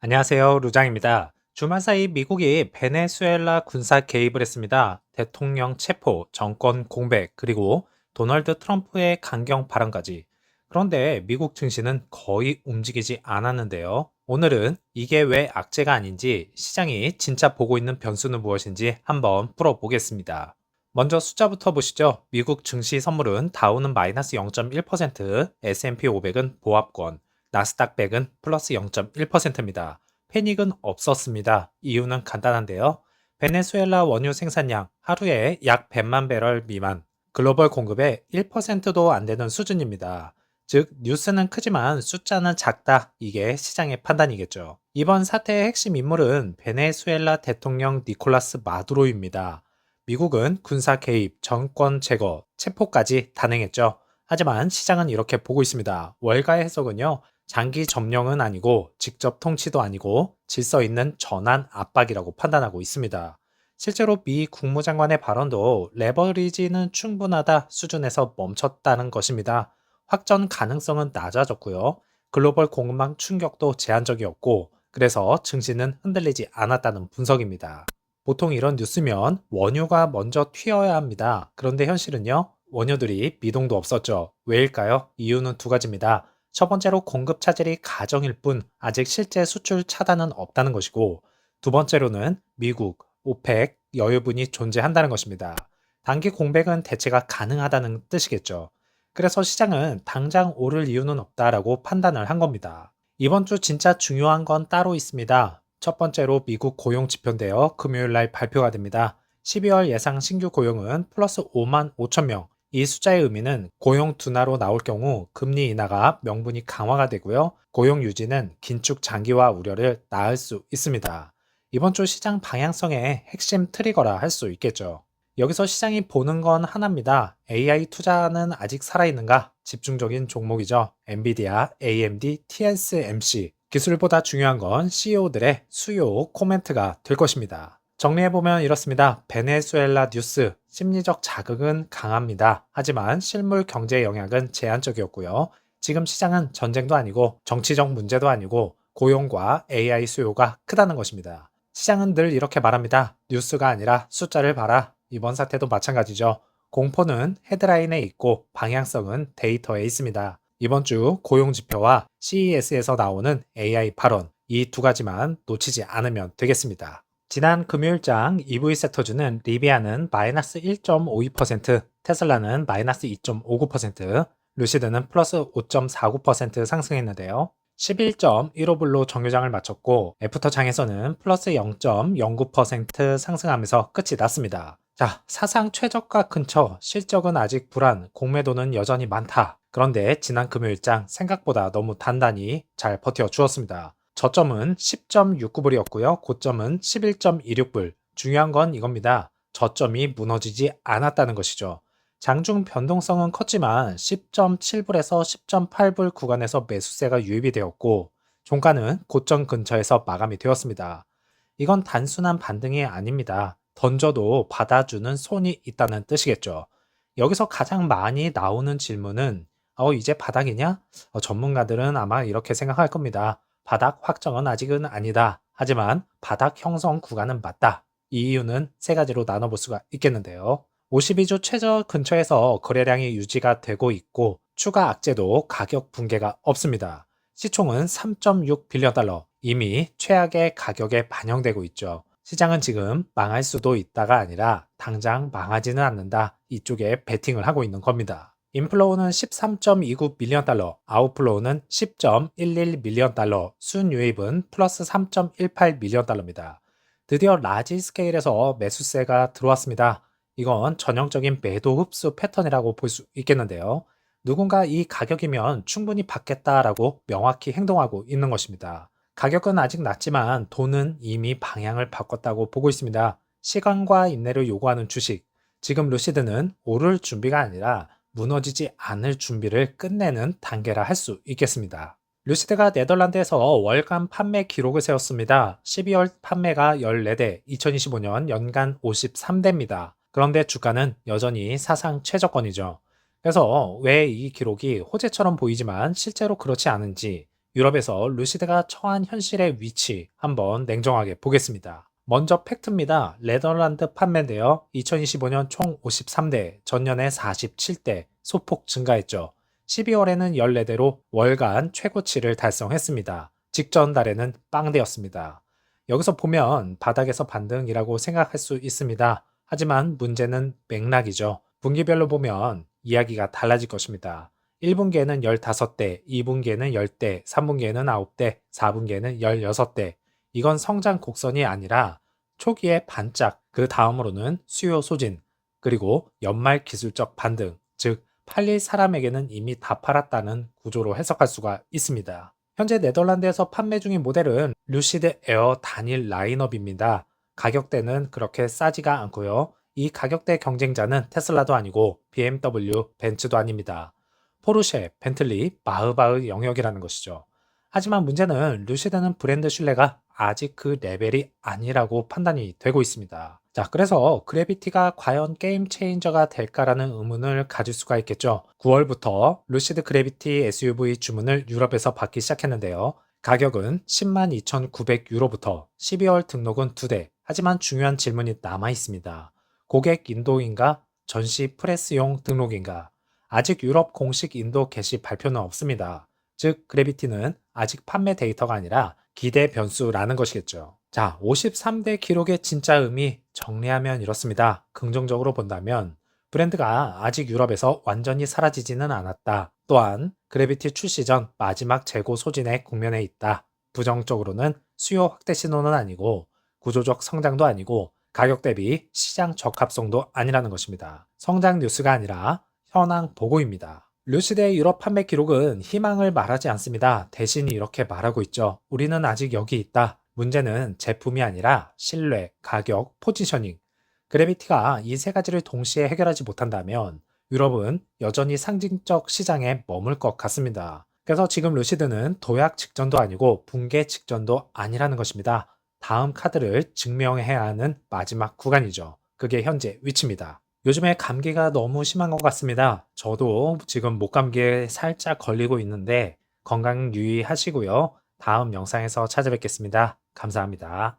안녕하세요. 루장입니다. 주말 사이 미국이 베네수엘라 군사 개입을 했습니다. 대통령 체포, 정권 공백, 그리고 도널드 트럼프의 강경 발언까지. 그런데 미국 증시는 거의 움직이지 않았는데요. 오늘은 이게 왜 악재가 아닌지, 시장이 진짜 보고 있는 변수는 무엇인지 한번 풀어보겠습니다. 먼저 숫자부터 보시죠. 미국 증시 선물은 다우는 마이너스 0.1%, S&P 500은 보합권, 나스닥 100은 플러스 0.1%입니다. 패닉은 없었습니다. 이유는 간단한데요. 베네수엘라 원유 생산량 하루에 약 100만 배럴 미만, 글로벌 공급의 1%도 안 되는 수준입니다. 즉, 뉴스는 크지만 숫자는 작다. 이게 시장의 판단이겠죠. 이번 사태의 핵심 인물은 베네수엘라 대통령 니콜라스 마두로입니다. 미국은 군사 개입, 정권 제거, 체포까지 단행했죠. 하지만 시장은 이렇게 보고 있습니다. 월가의 해석은요. 장기 점령은 아니고 직접 통치도 아니고 질서 있는 전환 압박이라고 판단하고 있습니다. 실제로 미 국무장관의 발언도 레버리지는 충분하다 수준에서 멈췄다는 것입니다. 확전 가능성은 낮아졌고요. 글로벌 공급망 충격도 제한적이었고 그래서 증시는 흔들리지 않았다는 분석입니다. 보통 이런 뉴스면 원유가 먼저 튀어야 합니다. 그런데 현실은요. 원유들이 미동도 없었죠. 왜일까요? 이유는 두 가지입니다. 첫 번째로 공급 차질이 가정일 뿐 아직 실제 수출 차단은 없다는 것이고, 두 번째로는 미국, 오펙 여유분이 존재한다는 것입니다. 단기 공백은 대체가 가능하다는 뜻이겠죠. 그래서 시장은 당장 오를 이유는 없다라고 판단을 한 겁니다. 이번 주 진짜 중요한 건 따로 있습니다. 첫 번째로 미국 고용 지표인데요. 금요일 날 발표가 됩니다. 12월 예상 신규 고용은 플러스 5만 5천 명. 이 숫자의 의미는 고용 둔화로 나올 경우 금리 인하가 명분이 강화가 되고요. 고용 유지는 긴축 장기화 우려를 낳을 수 있습니다. 이번 주 시장 방향성의 핵심 트리거라 할 수 있겠죠. 여기서 시장이 보는 건 하나입니다. AI 투자는 아직 살아있는가? 집중적인 종목이죠. 엔비디아, AMD, TSMC. 기술보다 중요한 건 CEO들의 수요 코멘트가 될 것입니다. 정리해보면 이렇습니다. 베네수엘라 뉴스, 심리적 자극은 강합니다. 하지만 실물 경제 영향은 제한적이었고요. 지금 시장은 전쟁도 아니고 정치적 문제도 아니고 고용과 AI 수요가 크다는 것입니다. 시장은 늘 이렇게 말합니다. 뉴스가 아니라 숫자를 봐라. 이번 사태도 마찬가지죠. 공포는 헤드라인에 있고 방향성은 데이터에 있습니다. 이번 주 고용 지표와 CES에서 나오는 AI 발언, 이 두 가지만 놓치지 않으면 되겠습니다. 지난 금요일장 EV 섹터주는 리비아는 마이너스 1.52%, 테슬라는 마이너스 2.59%, 루시드는 플러스 5.49% 상승했는데요. 11.15불로 정유장을 마쳤고 애프터장에서는 플러스 0.09% 상승하면서 끝이 났습니다. 자, 사상 최저가 근처, 실적은 아직 불안, 공매도는 여전히 많다. 그런데 지난 금요일장 생각보다 너무 단단히 잘 버텨 주었습니다. 저점은 10.69불이었고요. 고점은 11.26불. 중요한 건 이겁니다. 저점이 무너지지 않았다는 것이죠. 장중 변동성은 컸지만 10.7불에서 10.8불 구간에서 매수세가 유입이 되었고 종가는 고점 근처에서 마감이 되었습니다. 이건 단순한 반등이 아닙니다. 던져도 받아주는 손이 있다는 뜻이겠죠. 여기서 가장 많이 나오는 질문은 이제 바닥이냐? 전문가들은 아마 이렇게 생각할 겁니다. 바닥 확정은 아직은 아니다. 하지만 바닥 형성 구간은 맞다. 이 이유는 세 가지로 나눠볼 수가 있겠는데요. 52주 최저 근처에서 거래량이 유지가 되고 있고 추가 악재도 가격 붕괴가 없습니다. 시총은 3.6 빌리언 달러, 이미 최악의 가격에 반영되고 있죠. 시장은 지금 망할 수도 있다가 아니라 당장 망하지는 않는다. 이쪽에 베팅을 하고 있는 겁니다. 인플로우는 13.29 밀리언 달러, 아웃플로우는 10.11 밀리언 달러, 순유입은 플러스 3.18 밀리언 달러입니다. 드디어 라지 스케일에서 매수세가 들어왔습니다. 이건 전형적인 매도 흡수 패턴이라고 볼 수 있겠는데요. 누군가 이 가격이면 충분히 받겠다라고 명확히 행동하고 있는 것입니다. 가격은 아직 낮지만 돈은 이미 방향을 바꿨다고 보고 있습니다. 시간과 인내를 요구하는 주식. 지금 루시드는 오를 준비가 아니라 무너지지 않을 준비를 끝내는 단계라 할 수 있겠습니다. 루시드가 네덜란드에서 월간 판매 기록을 세웠습니다. 12월 판매가 14대, 2025년 연간 53대입니다. 그런데 주가는 여전히 사상 최저권이죠. 그래서 왜 이 기록이 호재처럼 보이지만 실제로 그렇지 않은지 유럽에서 루시드가 처한 현실의 위치 한번 냉정하게 보겠습니다. 먼저 팩트입니다. 네덜란드 판매되어 2025년 총 53대, 전년에 47대 소폭 증가했죠. 12월에는 14대로 월간 최고치를 달성했습니다. 직전 달에는 빵대였습니다. 여기서 보면 바닥에서 반등이라고 생각할 수 있습니다. 하지만 문제는 맥락이죠. 분기별로 보면 이야기가 달라질 것입니다. 1분기에는 15대, 2분기에는 10대, 3분기에는 9대, 4분기에는 16대. 이건 성장 곡선이 아니라 초기에 반짝, 그 다음으로는 수요 소진, 그리고 연말 기술적 반등, 즉 팔릴 사람에게는 이미 다 팔았다는 구조로 해석할 수가 있습니다. 현재 네덜란드에서 판매 중인 모델은 루시드 에어 단일 라인업입니다. 가격대는 그렇게 싸지가 않고요. 이 가격대 경쟁자는 테슬라도 아니고 BMW, 벤츠도 아닙니다. 포르쉐, 벤틀리, 마흐바흐 영역이라는 것이죠. 하지만 문제는 루시드는 브랜드 신뢰가 아직 그 레벨이 아니라고 판단이 되고 있습니다. 자, 그래서 그래비티가 과연 게임 체인저가 될까라는 의문을 가질 수가 있겠죠. 9월부터 루시드 그래비티 SUV 주문을 유럽에서 받기 시작했는데요. 가격은 10만 2,900유로부터 12월 등록은 2대. 하지만 중요한 질문이 남아 있습니다. 고객 인도인가? 전시 프레스용 등록인가? 아직 유럽 공식 인도 게시 발표는 없습니다. 즉, 그래비티는 아직 판매 데이터가 아니라 기대 변수라는 것이겠죠. 자, 53대 기록의 진짜 의미 정리하면 이렇습니다. 긍정적으로 본다면 브랜드가 아직 유럽에서 완전히 사라지지는 않았다. 또한 그래비티 출시 전 마지막 재고 소진에 국면에 있다. 부정적으로는 수요 확대 신호는 아니고 구조적 성장도 아니고 가격 대비 시장 적합성도 아니라는 것입니다. 성장 뉴스가 아니라 현황 보고입니다. 루시드의 유럽 판매 기록은 희망을 말하지 않습니다. 대신 이렇게 말하고 있죠. 우리는 아직 여기 있다. 문제는 제품이 아니라 신뢰, 가격, 포지셔닝. 그래비티가 이 세 가지를 동시에 해결하지 못한다면 유럽은 여전히 상징적 시장에 머물 것 같습니다. 그래서 지금 루시드는 도약 직전도 아니고 붕괴 직전도 아니라는 것입니다. 다음 카드를 증명해야 하는 마지막 구간이죠. 그게 현재 위치입니다. 요즘에 감기가 너무 심한 것 같습니다. 저도 지금 목감기에 살짝 걸리고 있는데 건강 유의하시고요. 다음 영상에서 찾아뵙겠습니다. 감사합니다.